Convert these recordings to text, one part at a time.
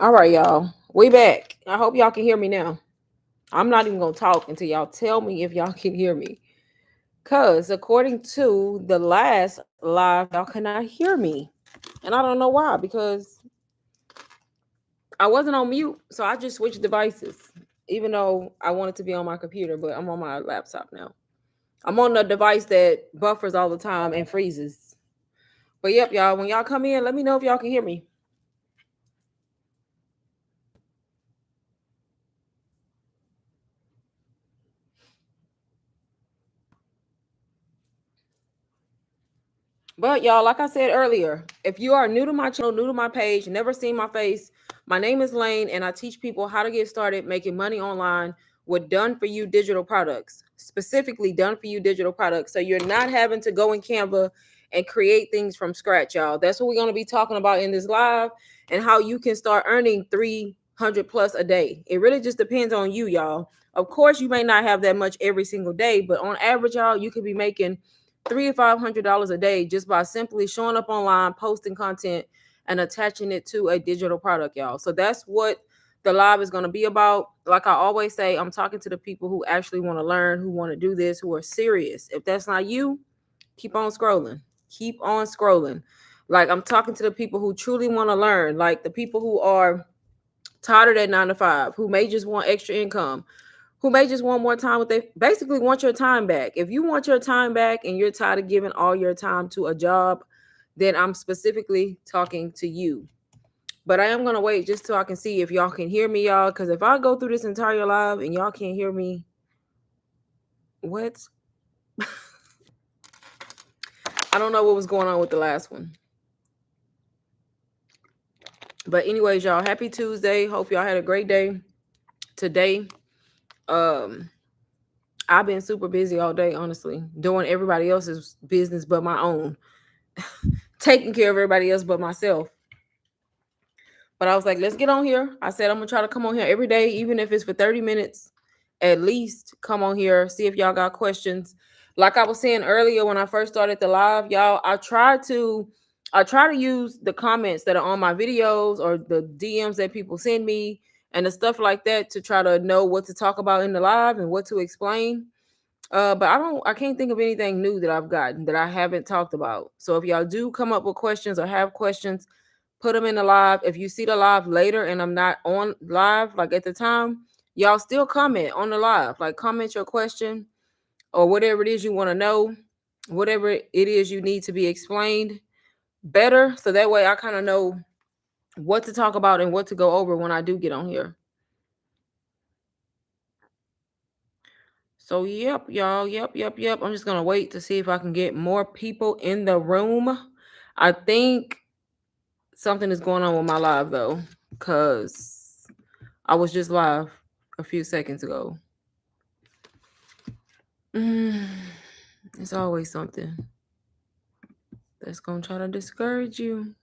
All right, y'all. We back. I hope y'all can hear me now. I'm not even gonna talk until y'all tell me if y'all can hear me. Cause according to the last live, y'all cannot hear me. And I don't know why, because I wasn't on mute, so I just switched devices. Even though I wanted to be on my computer, but I'm on my laptop now. I'm on the device that buffers all the time and freezes. But yep, y'all, when y'all come in, let me know if y'all can hear me. But y'all, like I said earlier, if you are new to my channel, new to my page, never seen my face, my name is Lane and I teach people how to get started making money online with done for you digital products, specifically done for you digital products. So you're not having to go in Canva and create things from scratch, y'all. That's what we're going to be talking about in this live, and how you can start earning 300 plus a day. It really just depends on you, y'all. Of course, you may not have that much every single day, but on average, y'all, you could be making $300 to $500 a day just by simply showing up online, posting content, and attaching it to a digital product, y'all. So that's what the live is going to be about. Like I always say, I'm talking to the people who actually want to learn, who want to do this, who are serious. If that's not you, keep on scrolling. Keep on scrolling. Like I'm talking to the people who truly want to learn, like the people who are tired of that 9 to 5, who may just want extra income, who may just want more time with they basically want your time back. If you want your time back and you're tired of giving all your time to a job, then I'm specifically talking to you. But I am gonna wait just so I can see if y'all can hear me, y'all. Because if I go through this entire live and y'all can't hear me, what? I don't know what was going on with the last one. But anyways, y'all, happy Tuesday. Hope y'all had a great day today. I've been super busy all day, honestly, doing everybody else's business but my own, taking care of everybody else but myself. But I was like, let's get on here. I said, I'm going to try to come on here every day, even if it's for 30 minutes, at least come on here, see if y'all got questions. Like I was saying earlier when I first started the live, y'all, I try to use the comments that are on my videos or the DMs that people send me and the stuff like that to try to know what to talk about in the live and what to explain. But I can't think of anything new that I've gotten that I haven't talked about. So if y'all do come up with questions or have questions, put them in the live. If you see the live later and I'm not on live, like at the time, y'all still comment on the live. Like comment your question or whatever it is you want to know, whatever it is you need to be explained better. So that way I kind of know what to talk about and what to go over when I do get on here. So, yep, y'all. Yep. I'm just going to wait to see if I can get more people in the room. I think something is going on with my live, though, because I was just live a few seconds ago. It's always something that's going to try to discourage you.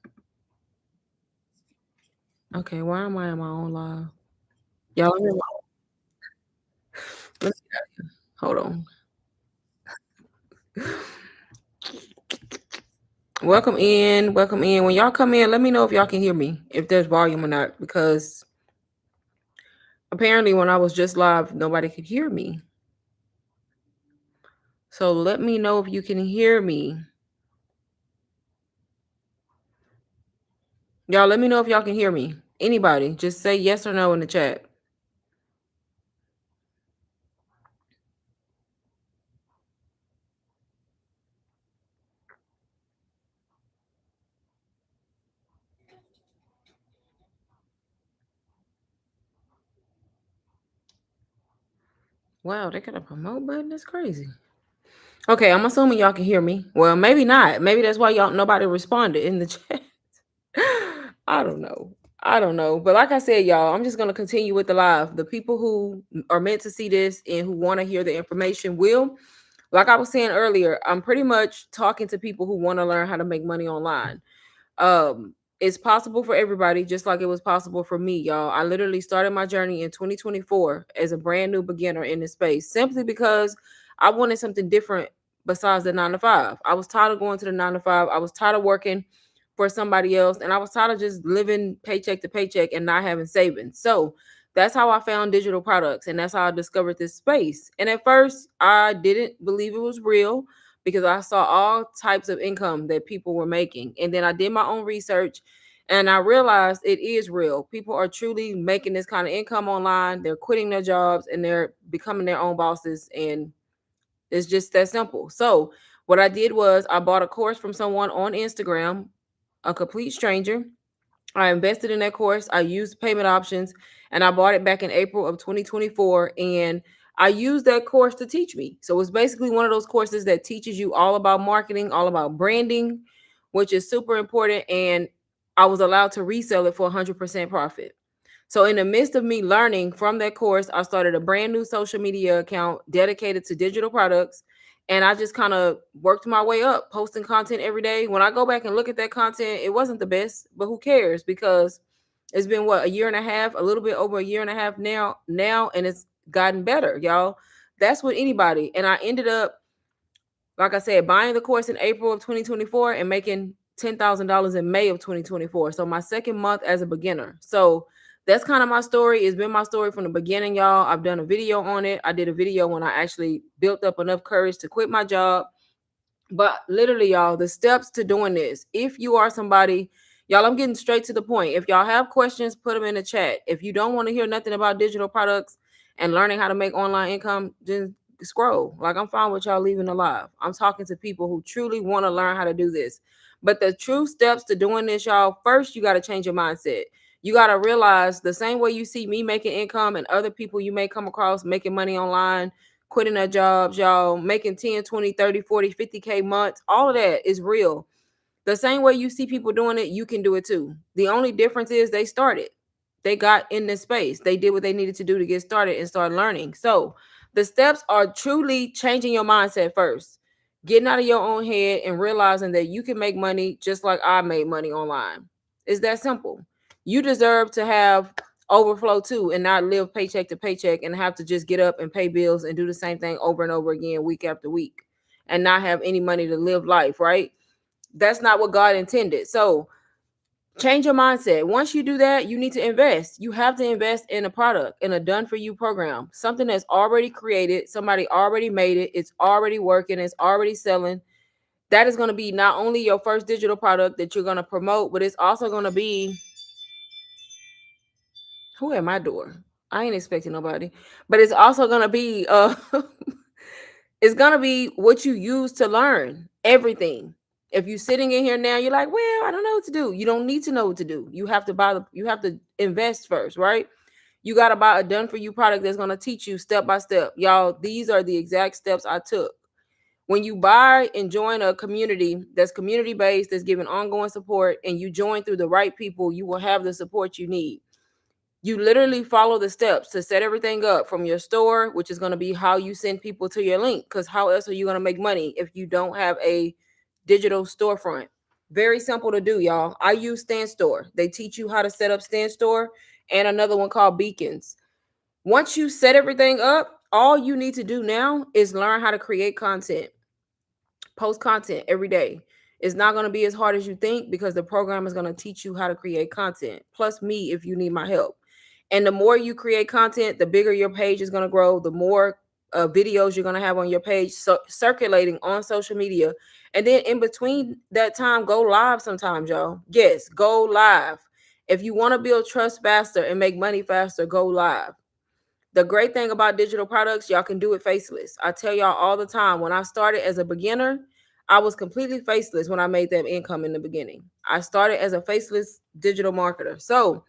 Okay, why am I in my own live? Y'all hear my... Let's get out of here. Hold on. Welcome in. Welcome in. When y'all come in, let me know if y'all can hear me, if there's volume or not, because apparently when I was just live, nobody could hear me. So let me know if you can hear me. Y'all, let me know if y'all can hear me. Anybody, just say yes or no in the chat. Wow, they got a promote button. That's crazy. Okay, I'm assuming y'all can hear me. Well, maybe not. Maybe that's why y'all nobody responded in the chat. I don't know. But like I said, y'all, I'm just gonna continue with the live. The people who are meant to see this and who want to hear the information will. Like I was saying earlier, I'm pretty much talking to people who want to learn how to make money online. It's possible for everybody, just like it was possible for me, y'all. I literally started my journey in 2024 as a brand new beginner in this space, simply because I wanted something different besides the 9 to 5. I was tired of going to the 9 to 5. I was tired of working for somebody else, and I was tired of just living paycheck to paycheck and not having savings. So that's how I found digital products, and that's how I discovered this space. And at first, I didn't believe it was real because I saw all types of income that people were making. And then I did my own research and I realized it is real. People are truly making this kind of income online. They're quitting their jobs and they're becoming their own bosses. And it's just that simple. So, what I did was I bought a course from someone on Instagram, a complete stranger. I invested in that course. I used payment options and I bought it back in April of 2024. And I used that course to teach me. So it's basically one of those courses that teaches you all about marketing, all about branding, which is super important. And I was allowed to resell it for 100% profit. So in the midst of me learning from that course, I started a brand new social media account dedicated to digital products. And I just kind of worked my way up, posting content every day. When I go back and look at that content, it wasn't the best, but who cares? Because it's been what, a year and a half, a little bit over a year and a half now, and it's gotten better, y'all. That's with anybody. And I ended up, like I said, buying the course in April of 2024 and making $10,000 in May of 2024. So my second month as a beginner. So that's kind of my story. It's been my story from the beginning, y'all. I've done a video on it. I did a video when I actually built up enough courage to quit my job. But literally, y'all, the steps to doing this. If you are somebody, y'all, I'm getting straight to the point. If y'all have questions, put them in the chat. If you don't want to hear nothing about digital products and learning how to make online income, then scroll. Like, I'm fine with y'all leaving alive. I'm talking to people who truly want to learn how to do this. But the true steps to doing this, y'all, first, you got to change your mindset. You got to realize the same way you see me making income and other people you may come across making money online, quitting their jobs, y'all, making 10, 20, 30, 40, 50K months, all of that is real. The same way you see people doing it, you can do it too. The only difference is they started. They got in this space. They did what they needed to do to get started and start learning. So the steps are truly changing your mindset first, getting out of your own head and realizing that you can make money just like I made money online. It's that simple. You deserve to have overflow too and not live paycheck to paycheck and have to just get up and pay bills and do the same thing over and over again week after week and not have any money to live life, right? That's not what God intended. So change your mindset. Once you do that, you need to invest. You have to invest in a product, in a done for you program, something that's already created, somebody already made it, it's already working, it's already selling. That is going to be not only your first digital product that you're going to promote, but it's also going to be, who at my door? I ain't expecting nobody. But it's also going to be it's going to be what you use to learn everything. If you're sitting in here now, you're like, well, I don't know what to do. You don't need to know what to do. You have to invest first, right? You got to buy a done for you product that's going to teach you step by step. Y'all, these are the exact steps I took. When you buy and join a community that's community based, that's giving ongoing support, and you join through the right people, you will have the support you need. You literally follow the steps to set everything up from your store, which is going to be how you send people to your link. Because how else are you going to make money if you don't have a digital storefront? Very simple to do, y'all. I use Stand Store. They teach you how to set up Stand Store and another one called Beacons. Once you set everything up, all you need to do now is learn how to create content. Post content every day. It's not going to be as hard as you think because the program is going to teach you how to create content, plus me if you need my help. And the more you create content, the bigger your page is going to grow, the more videos you're going to have on your page circulating on social media. And then in between that time, go live sometimes, y'all. Yes, go live. If you want to build trust faster and make money faster, go live. The great thing about digital products, y'all can do it faceless. I tell y'all all the time, when I started as a beginner, I was completely faceless when I made that income in the beginning. I started as a faceless digital marketer. So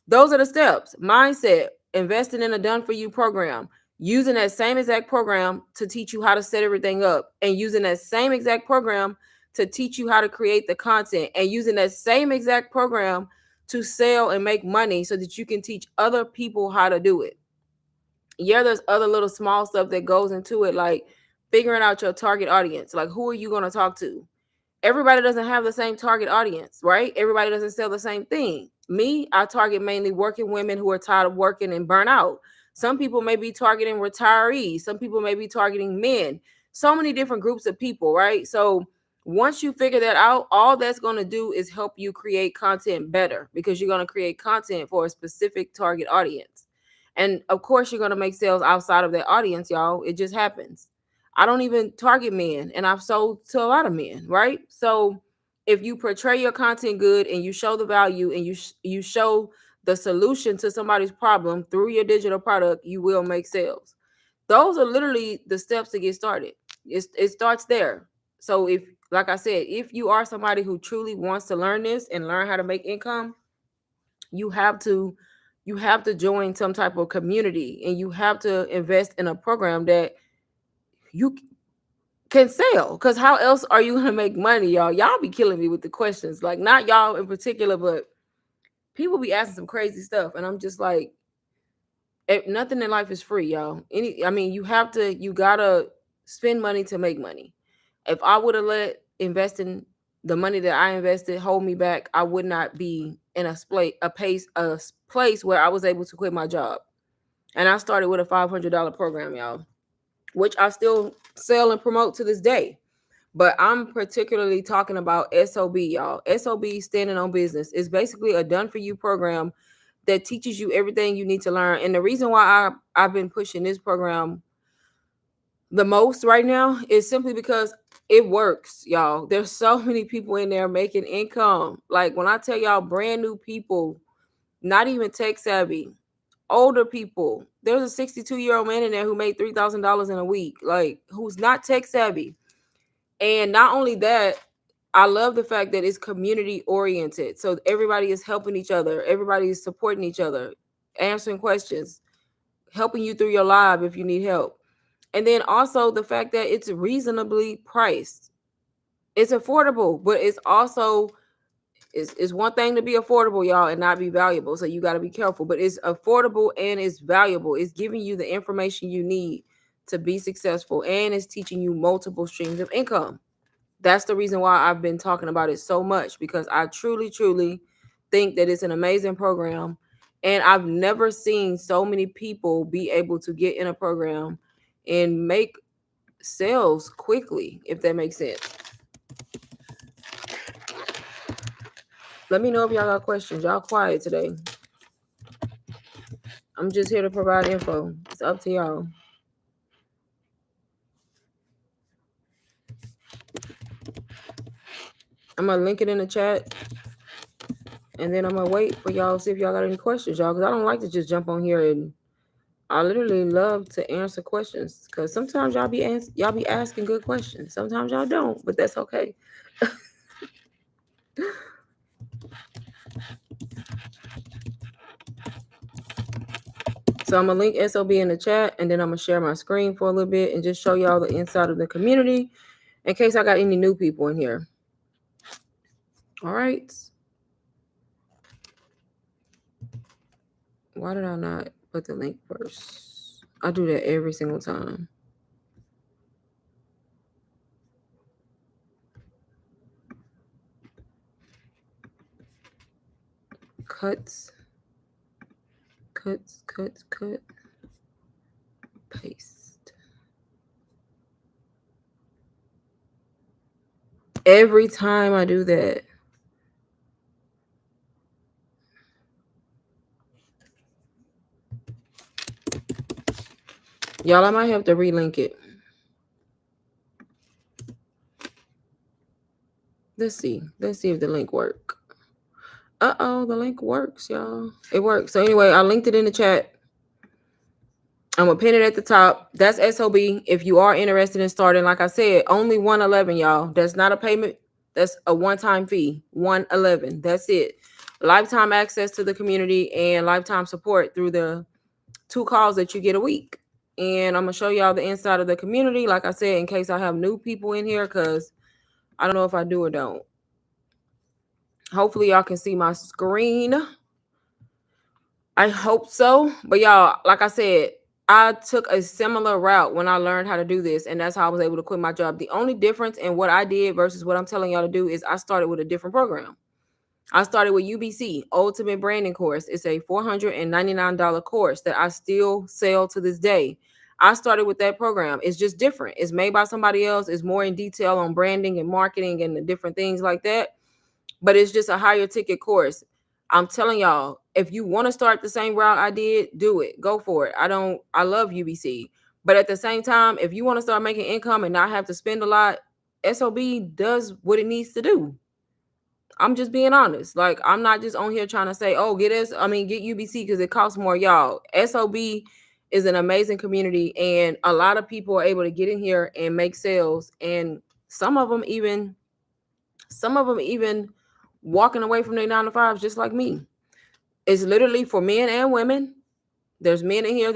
those are the steps. Mindset, investing in a done for you program, using that same exact program to teach you how to set everything up, and using that same exact program to teach you how to create the content, and using that same exact program to sell and make money so that you can teach other people how to do it. Yeah, there's other little small stuff that goes into it, like figuring out your target audience. Like, who are you going to talk to? Everybody doesn't have the same target audience, right? Everybody doesn't sell the same thing. Me, I target mainly working women who are tired of working and burn out. Some people may be targeting retirees. Some people may be targeting men. So many different groups of people, right? So Once you figure that out, all that's going to do is help you create content better, because you're going to create content for a specific target audience. And of course, you're going to make sales outside of that audience, y'all. It just happens. I don't even target men, and I've sold to a lot of men, right? So if you portray your content good and you show the value and you show the solution to somebody's problem through your digital product, you will make sales. Those are literally the steps to get started. It starts there. So if, like I said, if you are somebody who truly wants to learn this and learn how to make income, you have to join some type of community, and you have to invest in a program that you can sell. Because how else are you gonna make money, y'all? Y'all be killing me with the questions. Like, not y'all in particular, but people be asking some crazy stuff, and I'm just like, nothing in life is free, y'all. You gotta spend money to make money. If I would have let investing the money that I invested hold me back, I would not be in a place where I was able to quit my job. And I started with a $500 program, y'all, which I still sell and promote to this day. But I'm particularly talking about SOB, y'all. SOB, Standing on Business, is basically a done for you program that teaches you everything you need to learn. And the reason why I've been pushing this program the most right now is simply because it works, y'all. There's so many people in there making income. Like, when I tell y'all, brand new people, not even tech savvy, older people. There's a 62-year-old man in there who made $3,000 in a week, like, who's not tech savvy. And not only that, I love the fact that it's community oriented. So everybody is helping each other. Everybody is supporting each other, answering questions, helping you through your live if you need help. And then also the fact that it's reasonably priced. It's affordable, but it's also, it's one thing to be affordable, y'all, and not be valuable. So you got to be careful. But it's affordable and it's valuable. It's giving you the information you need to be successful, and it's teaching you multiple streams of income. That's the reason why I've been talking about it so much, because I truly, truly think that it's an amazing program. And I've never seen so many people be able to get in a program and make sales quickly, if that makes sense. Let me know if y'all got questions. Y'all quiet today. I'm just here to provide info. It's up to y'all. I'm going to link it in the chat, and then I'm going to wait for y'all to see if y'all got any questions, y'all, because I don't like to just jump on here, and I literally love to answer questions, because sometimes y'all be asking good questions. Sometimes y'all don't, but that's okay. So I'm going to link SOB in the chat, and then I'm going to share my screen for a little bit and just show y'all the inside of the community in case I got any new people in here. All right. Why did I not put the link first? I do that every single time. Cut. Paste. Every time I do that. Y'all, I might have to relink it. Let's see if the link works. The link works, y'all. It works. So anyway, I linked it in the chat. I'm gonna pin it at the top. That's SOB. If you are interested in starting, like I said, only $111, y'all. That's not a payment. That's a one-time fee. $111. That's it. Lifetime access to the community and lifetime support through the 2 calls that you get a week. And I'm gonna show y'all the inside of the community, like I said, in case I have new people in here, because I don't know if I do or don't. Hopefully y'all can see my screen. I hope so. But y'all, like I said, I took a similar route when I learned how to do this, and that's how I was able to quit my job. The only difference in what I did versus what I'm telling y'all to do is I started with a different program. I started with UBC, Ultimate Branding Course. It's a $499 course that I still sell to this day. I started with that program. It's just different. It's made by somebody else. It's more in detail on branding and marketing and the different things like that. But it's just a higher ticket course. I'm telling y'all, if you want to start the same route I did, do it. Go for it. I love UBC. But at the same time, if you want to start making income and not have to spend a lot, SOB does what it needs to do. I'm just being honest. Like, I'm not just on here trying to say, oh, get UBC because it costs more. Y'all, SOB is an amazing community, and a lot of people are able to get in here and make sales, and some of them even walking away from their 9 to 5s just like me. It's literally for men and women. There's men in here.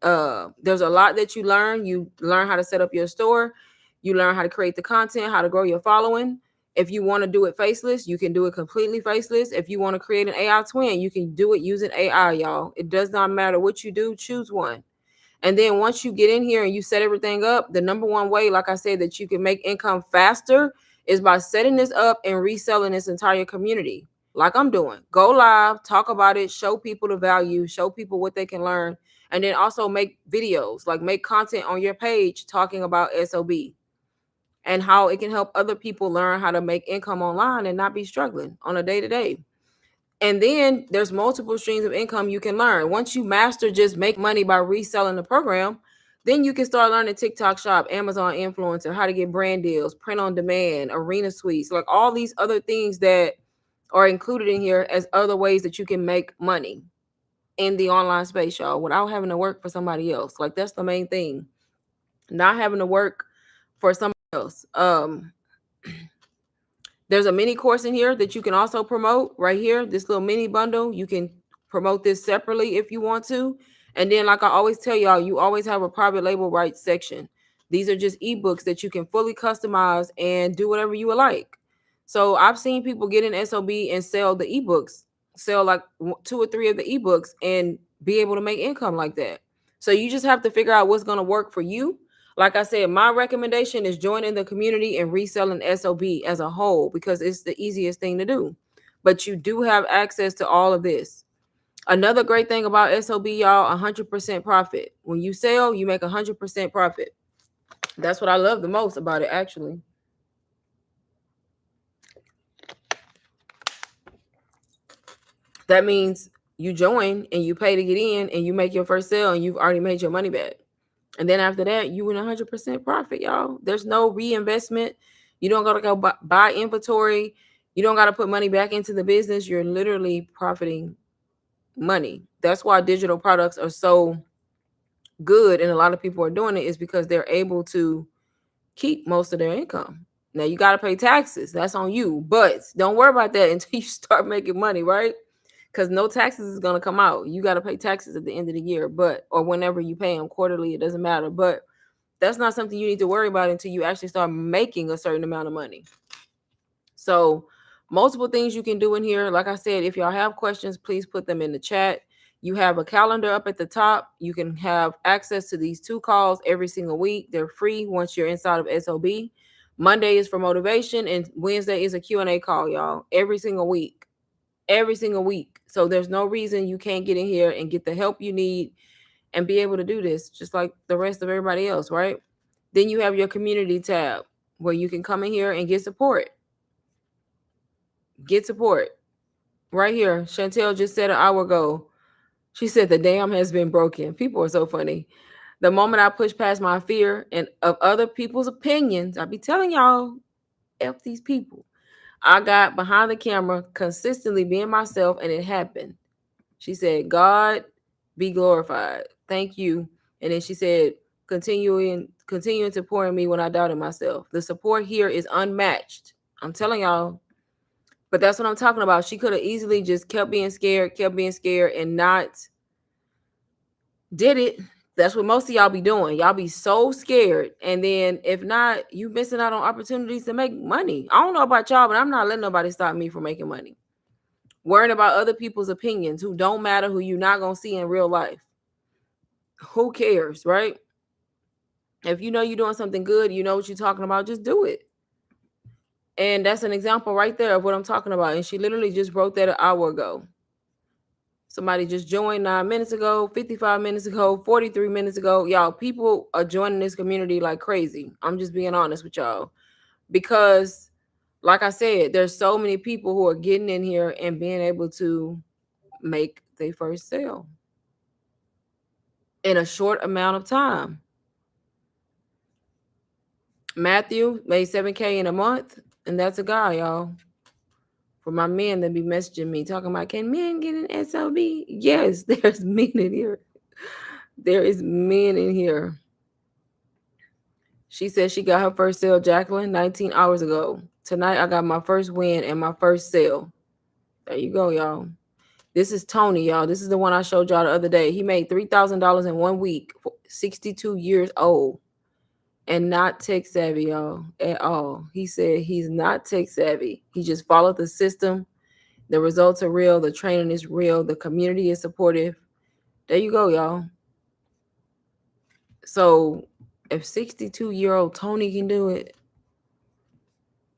There's a lot that you learn. You learn how to set up your store. You learn how to create the content, how to grow your following. If you want to do it faceless, you can do it completely faceless. If you want to create an AI twin, you can do it using AI, y'all. It does not matter what you do. Choose one. And then once you get in here and you set everything up, the number one way, like I said, that you can make income faster is by setting this up and reselling this entire community. Like I'm doing. Go live, talk about it, show people the value, show people what they can learn, and then also make videos, like make content on your page talking about SOB and how it can help other people learn how to make income online and not be struggling on a day-to-day. And then there's multiple streams of income you can learn. Once you master just make money by reselling the program, then you can start learning TikTok Shop, Amazon Influencer, how to get brand deals, print on demand, arena suites, like all these other things that are included in here as other ways that you can make money in the online space, y'all, without having to work for somebody else. Like that's the main thing. Not having to work for somebody else. There's a mini course in here that you can also promote right here. This little mini bundle, you can promote this separately if you want to. And then, like I always tell y'all, you always have a private label rights section. These are just ebooks that you can fully customize and do whatever you would like. So I've seen people get in SOB and sell the ebooks, sell like 2 or 3 of the ebooks and be able to make income like that. So you just have to figure out what's going to work for you. Like I said, my recommendation is joining the community and reselling SOB as a whole because it's the easiest thing to do. But you do have access to all of this. Another great thing about SOB, y'all, 100% profit. When you sell, you make 100% profit. That's what I love the most about it, actually. That means you join and you pay to get in and you make your first sale and you've already made your money back. And then after that, you in 100% profit, y'all. There's no reinvestment. You don't got to go buy inventory. You don't got to put money back into the business. You're literally profiting money. That's why digital products are so good. And a lot of people are doing it is because they're able to keep most of their income. Now you got to pay taxes. That's on you. But don't worry about that until you start making money, right? Because no taxes is going to come out. You got to pay taxes at the end of the year, or whenever you pay them quarterly, it doesn't matter. But that's not something you need to worry about until you actually start making a certain amount of money. So multiple things you can do in here. Like I said, if y'all have questions, please put them in the chat. You have a calendar up at the top. You can have access to these 2 calls every single week. They're free once you're inside of SOB. Monday is for motivation and Wednesday is a Q&A call, y'all, every single week. Every single week. So there's no reason you can't get in here and get the help you need and be able to do this just like the rest of everybody else, right? Then you have your community tab where you can come in here and get support. Get support right here. Chantel just said an hour ago. She said the dam has been broken. People are so funny. The moment I push past my fear and of other people's opinions, I be telling y'all, F these people. I got behind the camera consistently being myself and it happened. She said, God be glorified. Thank you. And then she said, continuing to pour in me when I doubted myself. The support here is unmatched. I'm telling y'all. But that's what I'm talking about. She could have easily just kept being scared, and not did it. That's what most of y'all be doing. Y'all be so scared. And then if not, you missing out on opportunities to make money. I don't know about y'all, but I'm not letting nobody stop me from making money. Worrying about other people's opinions who don't matter, who you're not going to see in real life. Who cares, right? If you know you're doing something good, you know what you're talking about, just do it. And that's an example right there of what I'm talking about. And she literally just wrote that an hour ago. Somebody just joined 9 minutes ago, 55 minutes ago, 43 minutes ago. Y'all, people are joining this community like crazy. I'm just being honest with y'all. Because, like I said, there's so many people who are getting in here and being able to make their first sale in a short amount of time. Matthew made 7K in a month, and that's a guy, y'all. For my men that be messaging me talking about, can men get an SOB? Yes, there's men in here. There is men in here. She said she got her first sale, Jacqueline, 19 hours ago. Tonight I got my first win and my first sale. There you go, y'all. This is Tony, y'all. This is the one I showed y'all the other day. He made $3,000 in 1 week, 62 years old, and not tech savvy, y'all, at all. He said he's not tech savvy. He just followed the system. The results are real. The training is real. The community is supportive. There you go, y'all. So if 62-year-old Tony can do it,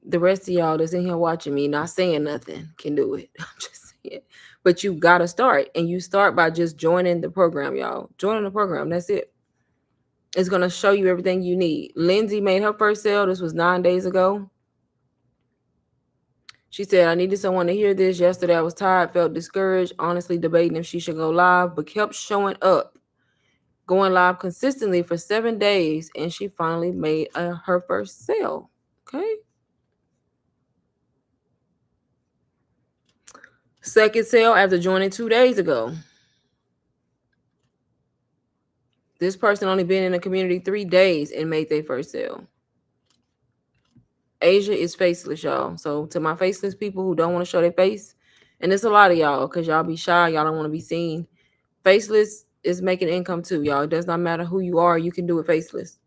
the rest of y'all that's in here watching me not saying nothing can do it. I'm just saying. But you got to start. And you start by just joining the program, y'all. Joining the program. That's it. It's going to show you everything you need. Lindsay made her first sale. This was 9 days ago. She said, I needed someone to hear this. Yesterday I was tired, felt discouraged, honestly debating if she should go live, but kept showing up, going live consistently for 7 days, and she finally made her first sale. Okay. Second sale after joining 2 days ago. This person only been in the community 3 days and made their first sale. Asia is faceless, y'all. So to my faceless people who don't want to show their face, and it's a lot of y'all because y'all be shy, y'all don't want to be seen. Faceless is making income too, y'all. It does not matter who you are, you can do it faceless.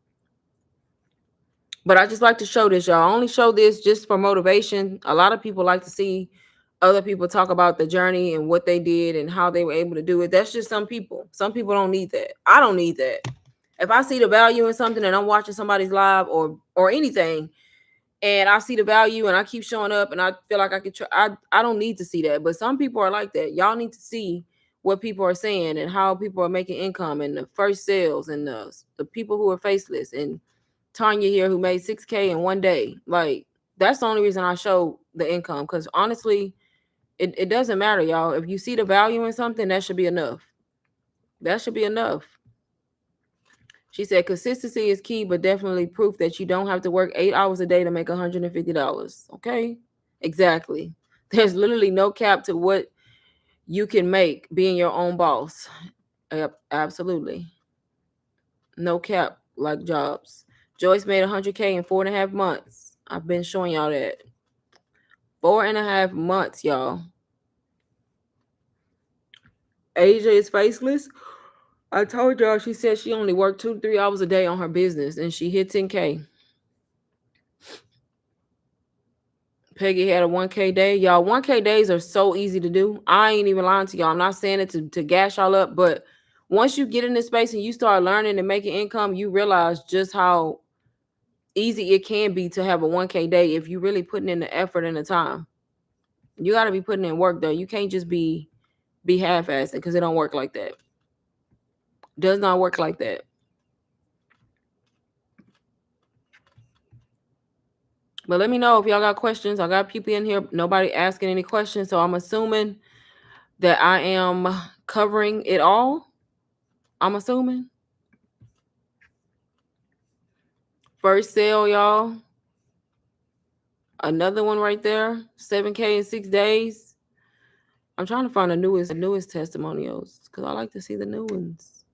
But I just like to show this, y'all. I only show this just for motivation. A lot of people like to see other people talk about the journey and what they did and how they were able to do it. That's just some people. Some people don't need that. I don't need that. If I see the value in something and I'm watching somebody's live or anything, and I see the value and I keep showing up and I feel like I could I don't need to see that. But some people are like that. Y'all need to see what people are saying and how people are making income and the first sales and the people who are faceless and Tanya here who made 6K in 1 day. Like, that's the only reason I show the income. Because honestly, it doesn't matter, y'all. If you see the value in something, that should be enough. That should be enough. She said consistency is key, but definitely proof that you don't have to work 8 hours a day to make $150. Okay? Exactly. There's literally no cap to what you can make being your own boss. Yep, absolutely. No cap like jobs. Joyce made 100K in 4.5 months. I've been showing y'all that. 4.5 months, y'all. Asia is faceless. I told y'all, she said she only worked 2-3 hours a day on her business and she hit 10K. Peggy had a 1K day. Y'all, 1K days are so easy to do. I ain't even lying to y'all. I'm not saying it to gas y'all up, but once you get in this space and you start learning and making income, you realize just how easy it can be to have a 1K day if you really putting in the effort and the time. You got to be putting in work though. You can't just be half-assed because it don't work like that. Does not work like that. But let me know if y'all got questions. I got people in here. Nobody asking any questions. So I'm assuming that I am covering it all. I'm assuming. First sale, y'all. Another one right there. 7K in 6 days. I'm trying to find the newest testimonials because I like to see the new ones.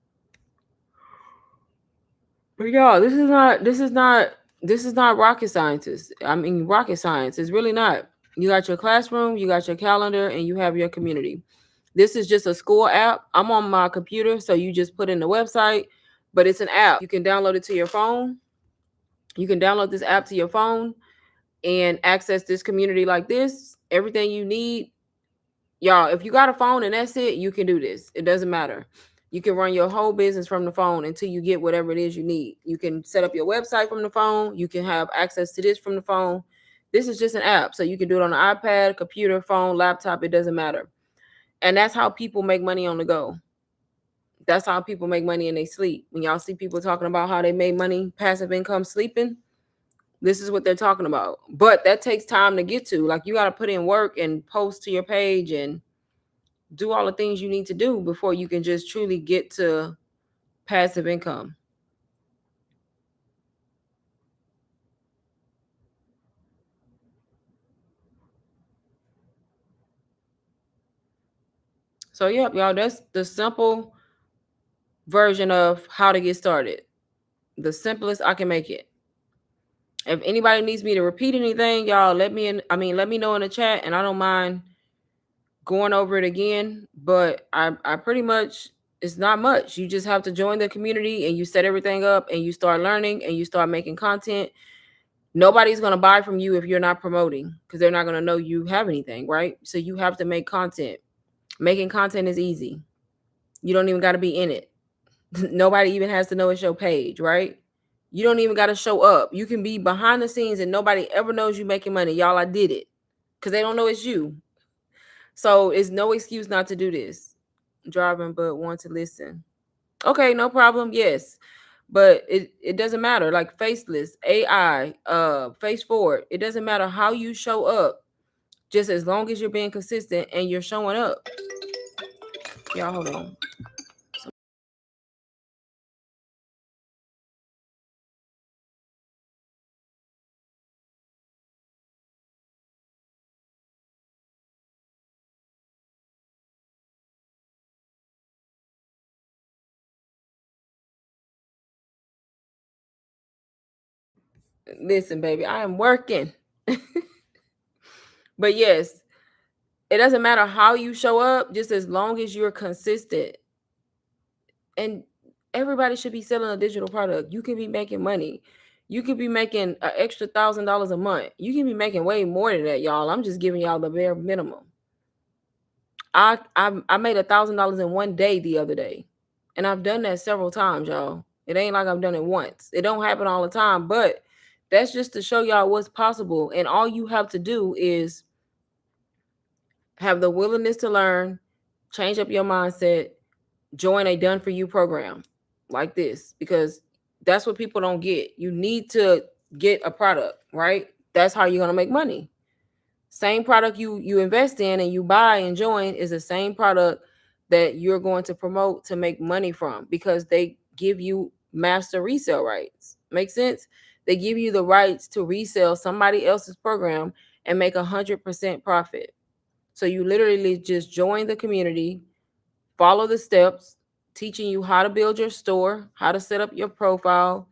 But y'all, this is not rocket science. I mean, rocket science. It's really not. You got your classroom, you got your calendar, and you have your community. This is just a school app. I'm on my computer, so you just put in the website, but it's an app. You can download it to your phone. You can download this app to your phone and access this community like this. Everything you need. Y'all, if you got a phone and that's it, you can do this. It doesn't matter. You can run your whole business from the phone until you get whatever it is you need. You can set up your website from the phone. You can have access to this from the phone. This is just an app. So you can do it on an iPad, computer, phone, laptop. It doesn't matter. And that's how people make money on the go. That's how people make money in their sleep. When y'all see people talking about how they made money, passive income sleeping, this is what they're talking about. But that takes time to get to. Like, you got to put in work and post to your page and do all the things you need to do before you can just truly get to passive income. So, yep, y'all, that's the simple version of how to get started. The simplest I can make it. If anybody needs me to repeat anything, y'all let me know in the chat, and I don't mind going over it again. But I pretty much, it's not much. You just have to join the community and you set everything up and you start learning and you start making content. Nobody's going to buy from you if you're not promoting, because they're not going to know you have anything, right? So you have to make content. Making content is easy. You don't even got to be in it. Nobody even has to know it's your page, right? You don't even got to show up. You can be behind the scenes and nobody ever knows you making money. Y'all, I did it because they don't know it's you. So it's no excuse not to do this. Driving, but want to listen. Okay, no problem. Yes. But it doesn't matter. Like Faceless, AI, Face Forward. It doesn't matter how you show up, just as long as you're being consistent and you're showing up. Y'all, hold on. Listen, baby, I am working. But yes, it doesn't matter how you show up, just as long as you're consistent. And everybody should be selling a digital product. You can be making money. You can be making an extra $1,000 a month. You can be making way more than that, y'all. I'm just giving y'all the bare minimum. I made $1,000 in one day the other day, and I've done that several times, y'all. It ain't like I've done it once. It don't happen all the time, but that's just to show y'all what's possible. And all you have to do is have the willingness to learn, change up your mindset, join a done for you program like this, because that's what people don't get. You need to get a product, right? That's how you're going to make money. Same product you invest in and you buy and join is the same product that you're going to promote to make money from, because they give you master resale rights. Make sense? They give you the rights to resell somebody else's program and make 100% profit. So you literally just join the community, follow the steps, teaching you how to build your store, how to set up your profile,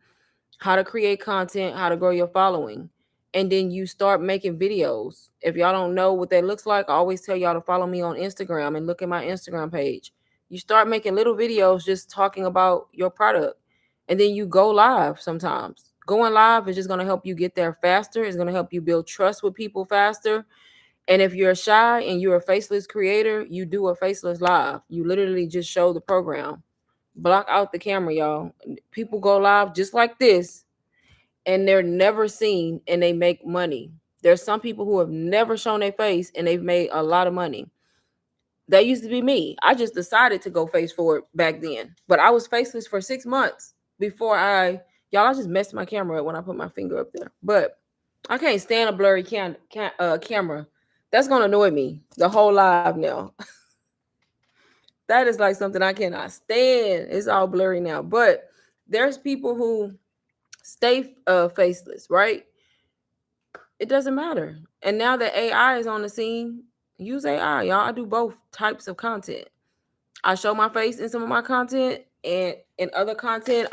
how to create content, how to grow your following. And then you start making videos. If y'all don't know what that looks like, I always tell y'all to follow me on Instagram and look at my Instagram page. You start making little videos just talking about your product. And then you go live sometimes. Going live is just going to help you get there faster. It's going to help you build trust with people faster. And if you're shy and you're a faceless creator, you do a faceless live. You literally just show the program. Block out the camera, y'all. People go live just like this and they're never seen and they make money. There's some people who have never shown their face and they've made a lot of money. That used to be me. I just decided to go face forward back then. But I was faceless for 6 months before I just messed my camera up when I put my finger up there. But I can't stand a blurry camera. That's gonna annoy me the whole live now. That is like something I cannot stand. It's all blurry now. But there's people who stay faceless, right? It doesn't matter. And now that AI is on the scene, use AI, y'all. I do both types of content. I show my face in some of my content, and in other content,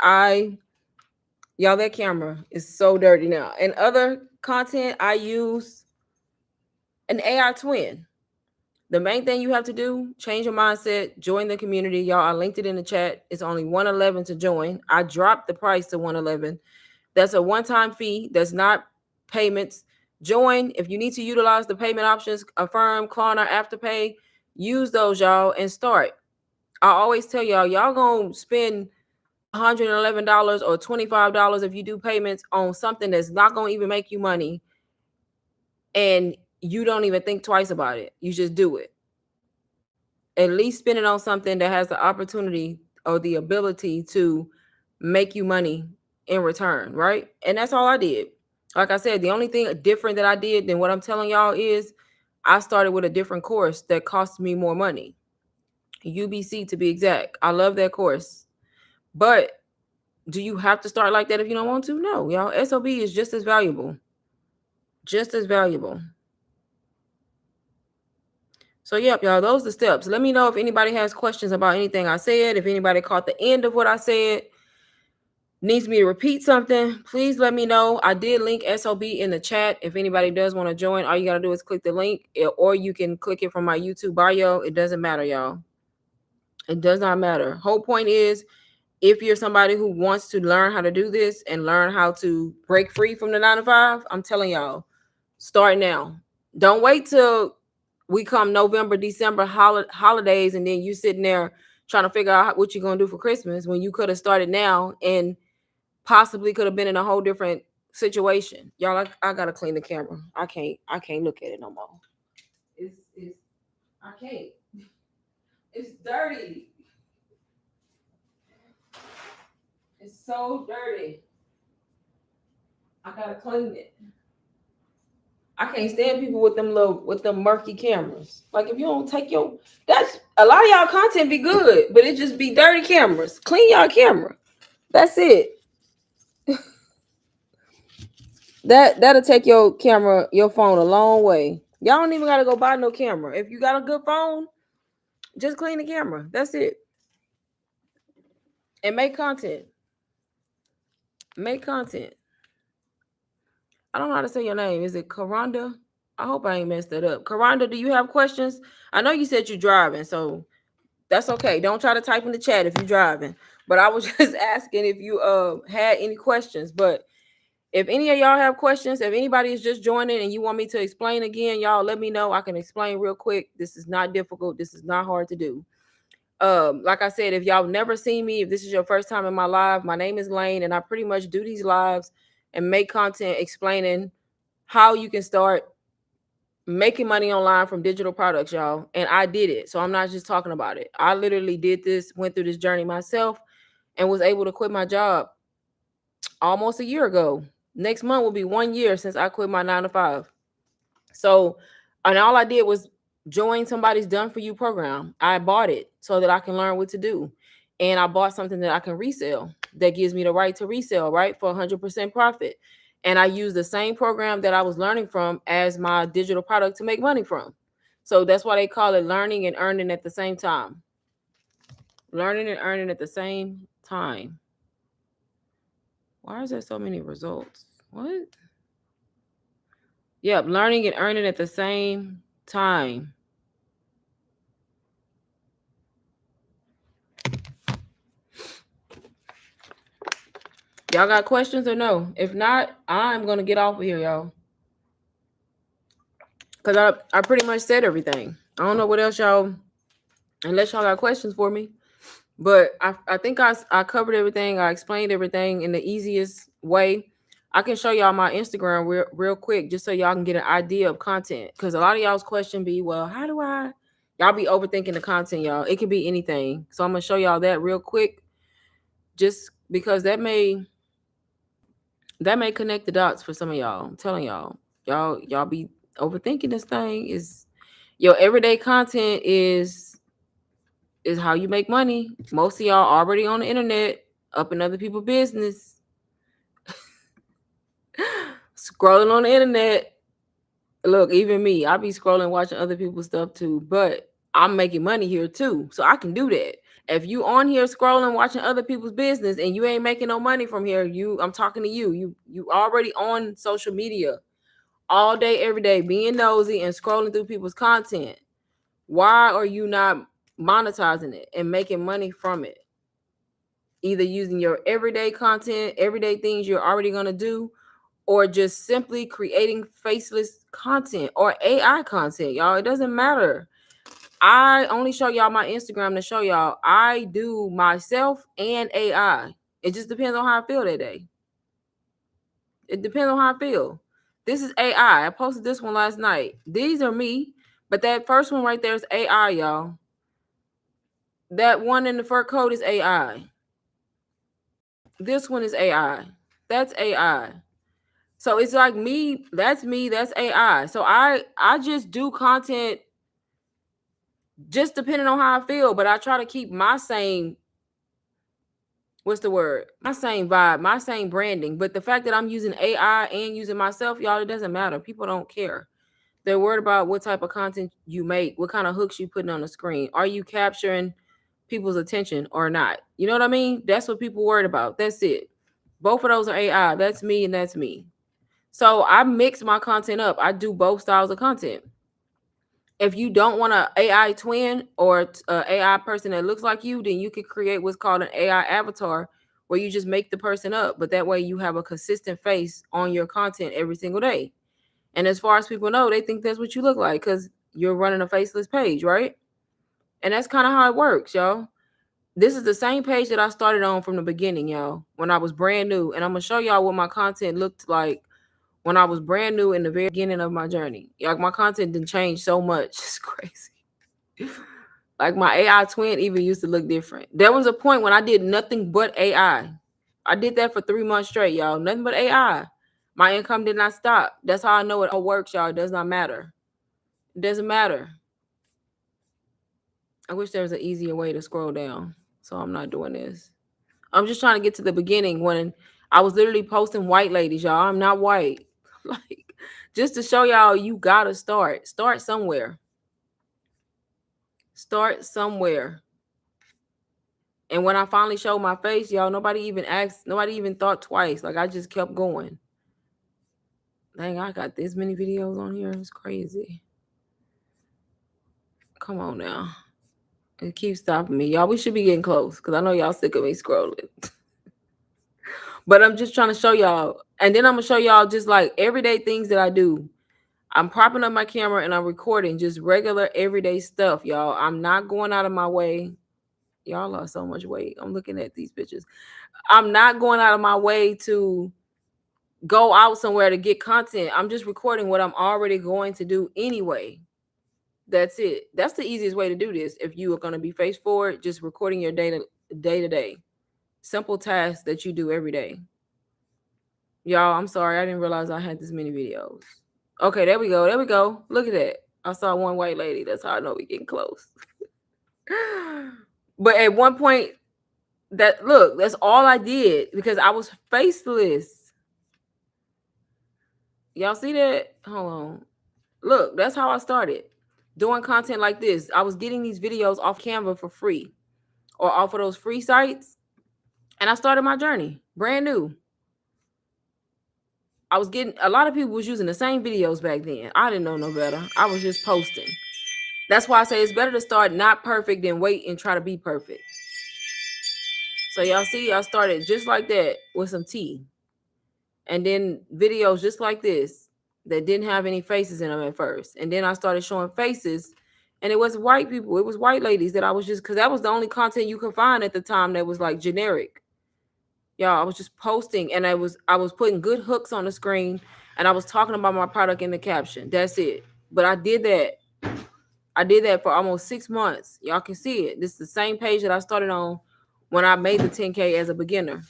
y'all, that camera is so dirty now. In other content, I use an AI twin. The main thing you have to do, change your mindset, join the community. Y'all, I linked it in the chat. It's only $111 to join. I dropped the price to $111. That's a one-time fee. That's not payments. Join. If you need to utilize the payment options, Affirm, Klarna, Afterpay, use those, y'all, and start. I always tell y'all gonna spend $111 or $25 if you do payments on something that's not gonna even make you money, and you don't even think twice about it. You just do it. at least spend it on something that has the opportunity or the ability to make you money in return, right? And that's all I did. Like I said, the only thing different that I did than what I'm telling y'all is I started with a different course that cost me more money. UBC to be exact. I love that course. But do you have to start like that if you don't want to? No, y'all. SOB is just as valuable. Just as valuable. So, yep, y'all, those are the steps. Let me know if anybody has questions about anything I said. If anybody caught the end of what I said, needs me to repeat something, please let me know. I did link SOB in the chat. If anybody does want to join, all you got to do is click the link, or you can click it from my YouTube bio. It doesn't matter, y'all. It does not matter. Whole point is, if you're somebody who wants to learn how to do this and learn how to break free from the 9 to 5, I'm telling y'all, start now. Don't wait till we come November, December holidays, and then you sitting there trying to figure out what you're going to do for Christmas when you could have started now and possibly could have been in a whole different situation. Y'all, I got to clean the camera. I can't look at it no more. I can't. It's dirty. It's so dirty. I gotta clean it. I can't stand people with them murky cameras. Like, if you don't take that's a lot of y'all content be good, but it just be dirty cameras. Clean y'all camera. That's it. That'll take your phone a long way. Y'all don't even gotta go buy no camera. If you got a good phone, just clean the camera. That's it. And make content. Make content. I don't know how to say your name. Is it Karanda? I hope I ain't messed that up. Karanda, do you have questions? I know you said you're driving, so that's okay. Don't try to type in the chat if you're driving. But I was just asking if you had any questions. But if any of y'all have questions, if anybody is just joining and you want me to explain again, y'all let me know. I can explain real quick. This is not difficult. This is not hard to do. Like I said, if y'all never seen me, if this is your first time in my live, my name is Lane, and I pretty much do these lives and make content explaining how you can start making money online from digital products, y'all. And I did it. So I'm not just talking about it. I literally did this, went through this journey myself, and was able to quit my job almost a year ago. Next month will be 1 year since I quit my 9 to 5. So, and all I did was join somebody's done for you program. I bought it so that I can learn what to do. And I bought something that I can resell that gives me the right to resell, right? For 100% profit. And I use the same program that I was learning from as my digital product to make money from. So that's why they call it learning and earning at the same time. Learning and earning at the same time. Why is there so many results? What? Yep, learning and earning at the same time. Y'all got questions or no? If not, I'm going to get off of here, y'all. Because I pretty much said everything. I don't know what else y'all, unless y'all got questions for me. But I think I covered everything. I explained everything in the easiest way. I can show y'all my Instagram real quick just so y'all can get an idea of content. Because a lot of y'all's question be, well, how do I? Y'all be overthinking the content, y'all. It can be anything. So I'm going to show y'all that real quick. Just because that may connect the dots for some of y'all. I'm telling y'all be overthinking this thing. Is your everyday content is how you make money. Most of y'all already on the internet, up in other people's business, scrolling on the internet. Look, even me, I be scrolling, watching other people's stuff too, but I'm making money here too, so I can do that. If you on here scrolling, watching other people's business, and you ain't making no money from here, I'm talking to you. You already on social media all day, every day, being nosy and scrolling through people's content. Why are you not monetizing it and making money from it? Either using your everyday content, everyday things you're already going to do, or just simply creating faceless content or AI content, y'all. It doesn't matter. I only show y'all my Instagram to show y'all I do myself and AI. It just depends on how I feel that day. It depends on how I feel. This is AI. I posted this one last night. These are me, but that first one right there is AI, y'all. That one in the fur coat is AI. This one is AI. That's AI. So it's like me, that's AI. So I just do content just depending on how I feel, but I try to keep my same, what's the word? My same vibe, my same branding. But the fact that I'm using AI and using myself, y'all, it doesn't matter. People don't care. They're worried about what type of content you make, what kind of hooks you putting on the screen. Are you capturing people's attention or not? You know what I mean? That's what people worried about. That's it. Both of those are AI. That's me and that's me. So I mix my content up. I do both styles of content. If you don't want an AI twin or an AI person that looks like you, then you could create what's called an AI avatar where you just make the person up. But that way you have a consistent face on your content every single day. And as far as people know, they think that's what you look like because you're running a faceless page, right? And that's kind of how it works, y'all. This is the same page that I started on from the beginning, y'all, when I was brand new. And I'm going to show y'all what my content looked like when I was brand new in the very beginning of my journey. Like, my content didn't change so much. It's crazy. Like, my AI twin even used to look different. There was a point when I did nothing but AI. I did that for 3 months straight, y'all. Nothing but AI. My income did not stop. That's how I know it all works, y'all. It does not matter. It doesn't matter. I wish there was an easier way to scroll down. So I'm not doing this. I'm just trying to get to the beginning when I was literally posting white ladies, y'all. I'm not white. Like, just to show y'all, you gotta start. Start somewhere. Start somewhere. And when I finally showed my face, y'all, nobody even asked, nobody even thought twice. Like, I just kept going. Dang, I got this many videos on here. It's crazy. Come on now. It keeps stopping me. Y'all, we should be getting close because I know y'all sick of me scrolling. But I'm just trying to show y'all. And then I'm going to show y'all just like everyday things that I do. I'm propping up my camera and I'm recording just regular everyday stuff, y'all. I'm not going out of my way. Y'all lost so much weight. I'm looking at these pictures. I'm not going out of my way to go out somewhere to get content. I'm just recording what I'm already going to do anyway. That's it. That's the easiest way to do this. If you are going to be face forward, just recording your day to day. Simple tasks that you do every day. Y'all, I'm sorry. I didn't realize I had this many videos. Okay, there we go. There we go. Look at that. I saw one white lady. That's how I know we're getting close. But at one point, that's all I did because I was faceless. Y'all see that? Hold on. Look, that's how I started doing content like this. I was getting these videos off Canva for free or off of those free sites. And I started my journey brand new. I was getting, a lot of people was using the same videos back then. I didn't know no better. I was just posting. That's why I say it's better to start not perfect than wait and try to be perfect. So y'all see, I started just like that with some tea. And then videos just like this that didn't have any faces in them at first. And then I started showing faces and it was white people. It was white ladies that I was just, because that was the only content you could find at the time that was like generic. Y'all, I was just posting and I was putting good hooks on the screen and I was talking about my product in the caption. That's it. But I did that for almost 6 months. Y'all can see it. This is the same page that I started on when I made the 10K as a beginner.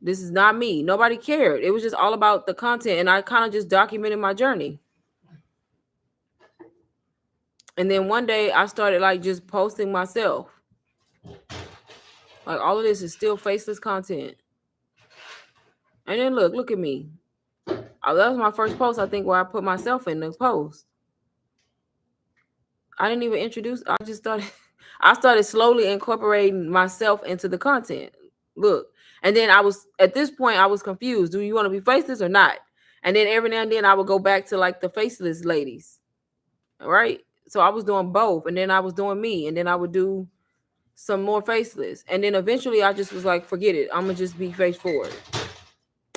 This is not me. Nobody cared. It was just all about the content and I kind of just documented my journey. And then one day I started like just posting myself. Like all of this is still faceless content. And then look at me. That was my first post, I think, where I put myself in the post. I didn't even introduce. I started slowly incorporating myself into the content. Look. And then at this point, I was confused. Do you want to be faceless or not? And then every now and then I would go back to like the faceless ladies. All right. So I was doing both. And then I was doing me. And then I would do some more faceless. And then eventually I just was like, forget it. I'm going to just be face forward.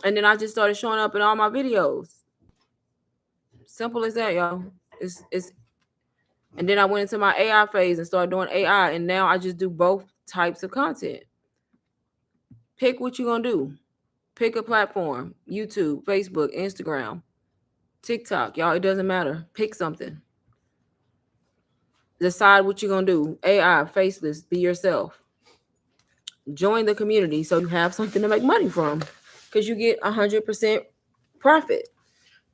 And then I just started showing up in all my videos. Simple as that, y'all. It's And then I went into my AI phase and started doing AI. And now I just do both types of content. Pick what you're going to do. Pick a platform. YouTube, Facebook, Instagram, TikTok. Y'all, it doesn't matter. Pick something. Decide what you're gonna do. AI, Faceless, be yourself. Join the community so you have something to make money from, because you get 100% profit.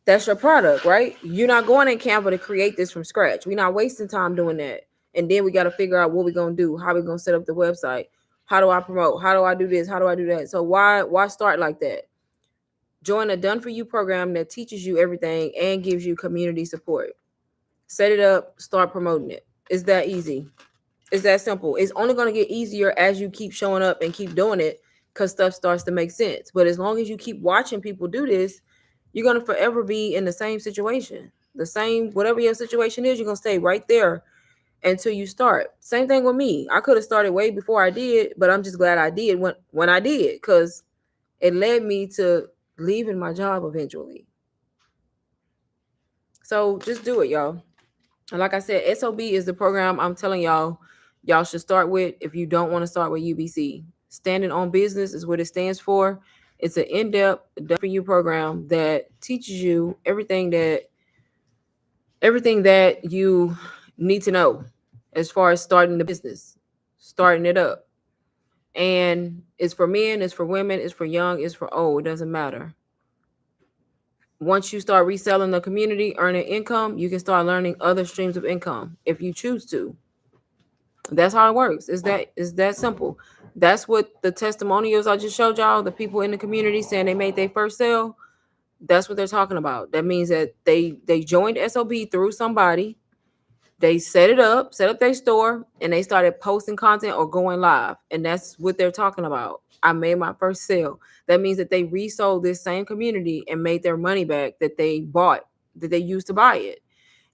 That's your product, right? You're not going in Canva to create this from scratch. We're not wasting time doing that. And then we got to figure out what we're gonna do, how we're gonna set up the website, how do I promote, how do I do this, how do I do that. So why start like that? Join a done for you program that teaches you everything and gives you community support. Set it up, start promoting it. It's that easy. It's that simple. It's only going to get easier as you keep showing up and keep doing it, because stuff starts to make sense. But as long as you keep watching people do this, you're going to forever be in the same situation. The same, whatever your situation is, you're going to stay right there until you start. Same thing with me. I could have started way before I did, but I'm just glad I did when I did, because it led me to leaving my job eventually. So just do it, y'all. And like I said, SOB is the program I'm telling y'all should start with if you don't want to start with UBC. Standing on Business is what it stands for. It's an in-depth, done for you program that teaches you everything that you need to know as far as starting the business, starting it up. And it's for men, it's for women, it's for young, it's for old. It doesn't matter. Once you start reselling the community, earning income, you can start learning other streams of income if you choose to. That's how it works. Is that simple. That's what the testimonials I just showed y'all, the people in the community saying they made their first sale. That's what they're talking about. That means that they joined SOB through somebody. They set up their store, and they started posting content or going live. And that's what they're talking about. I made my first sale. That means that they resold this same community and made their money back that they bought, that they used to buy it.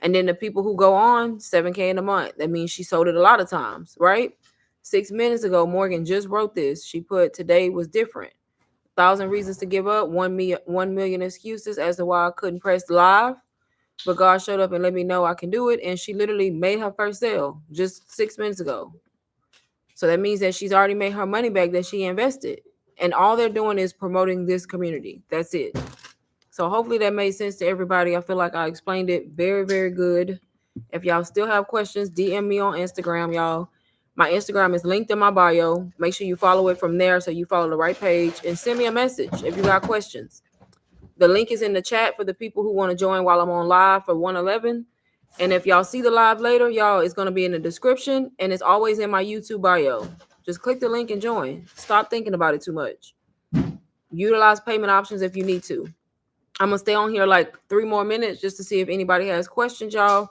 And then the people who go on 7K in a month, that means she sold it a lot of times, right? 6 minutes ago, Morgan just wrote this. She put, today was different. 1,000 reasons to give up, 1 million excuses as to why I couldn't press live. But God showed up and let me know I can do it. And she literally made her first sale just 6 minutes ago. So that means that she's already made her money back that she invested. And all they're doing is promoting this community. That's it. So hopefully that made sense to everybody. I feel like I explained it very, very good. If y'all still have questions, DM me on Instagram, y'all. My Instagram is linked in my bio. Make sure you follow it from there so you follow the right page, and send me a message if you got questions. The link is in the chat for the people who want to join while I'm on live for 111. And if y'all see the live later, y'all, it's going to be in the description, and it's always in my YouTube bio. Just click the link and join. Stop thinking about it too much. Utilize payment options if you need to. I'm going to stay on here like 3 more minutes just to see if anybody has questions, y'all.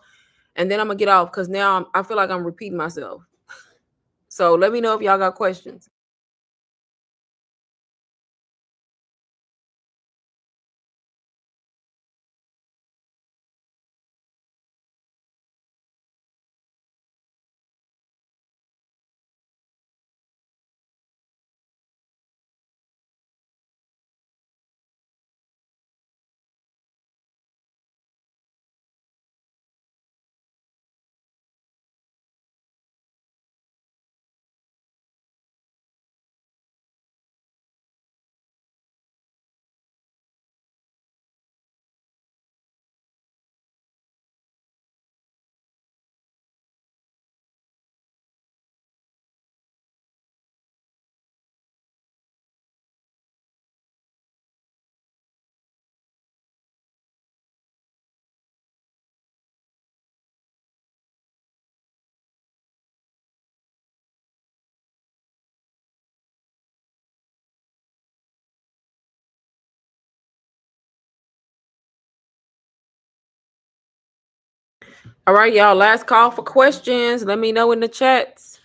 And then I'm going to get off because now I feel like I'm repeating myself. So let me know if y'all got questions. All right, y'all. Last call for questions. Let me know in the chats.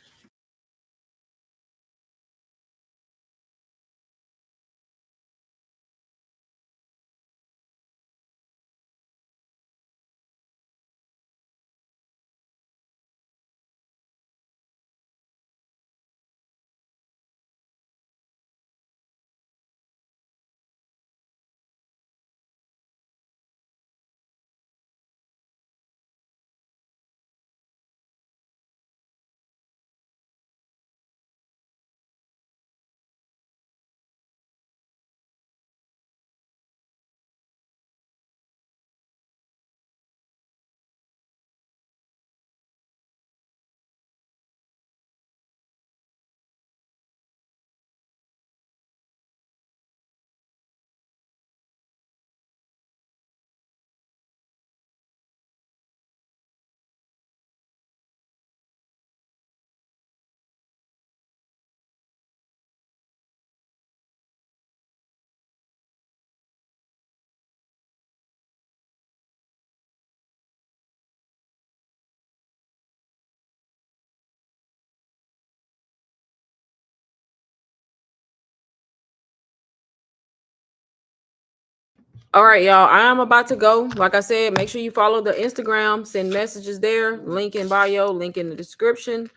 All right, y'all. I am about to go. Like I said, make sure you follow the Instagram, send messages there, link in bio, link in the description.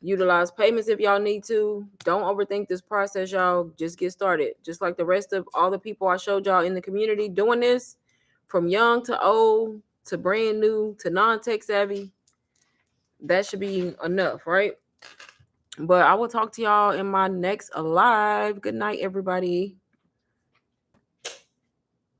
Utilize payments if y'all need to. Don't overthink this process, y'all. Just get started. Just like the rest of all the people I showed y'all in the community doing this, from young to old to brand new to non-tech savvy, that should be enough, right? But I will talk to y'all in my next live. Good night, everybody.